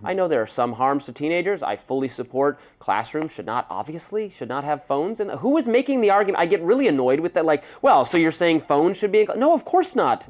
I know there are some harms to teenagers. I fully support classrooms should not have phones. And who is making the argument? I get really annoyed with that. Like, well, so you're saying phones should be? No, of course not.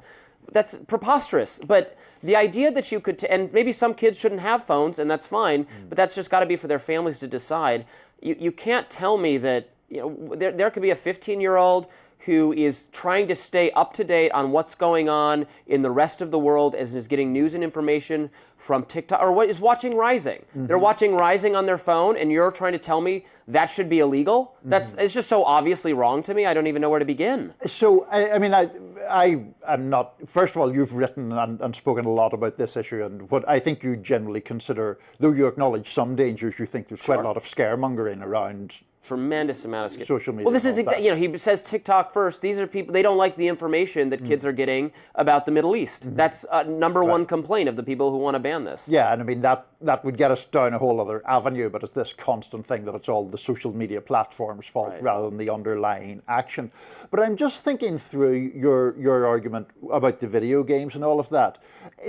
That's preposterous. But the idea that you could, and maybe some kids shouldn't have phones, and that's fine, but that's just got to be for their families to decide. You can't tell me that, there could be a 15-year-old who is trying to stay up to date on what's going on in the rest of the world as is getting news and information from TikTok, or what is watching Rising. They're watching Rising on their phone, and you're trying to tell me that should be illegal? It's just so obviously wrong to me, I don't even know where to begin. So, I'm not, first of all, you've written and spoken a lot about this issue, and what I think you generally consider, though you acknowledge some dangers, you think there's quite a lot of scaremongering around tremendous amount of social media. Well, this is he says TikTok first. These are people, they don't like the information that kids are getting about the Middle East. That's number one complaint of the people who want to ban this. Yeah, and I mean that would get us down a whole other avenue, but it's this constant thing that it's all the social media platforms' fault rather than the underlying action. But I'm just thinking through your argument about the video games and all of that.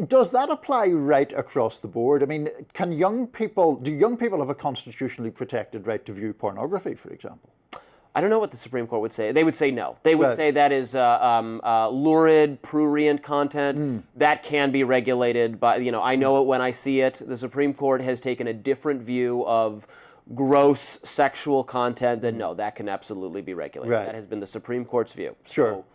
Does that apply right across the board? I mean, do young people have a constitutionally protected right to view pornography, for example? I don't know what the Supreme Court would say. They would say no. They would say that is lurid, prurient content. That can be regulated by, I know it when I see it. The Supreme Court has taken a different view of gross sexual content. That no, that can absolutely be regulated. That has been the Supreme Court's view. Sure.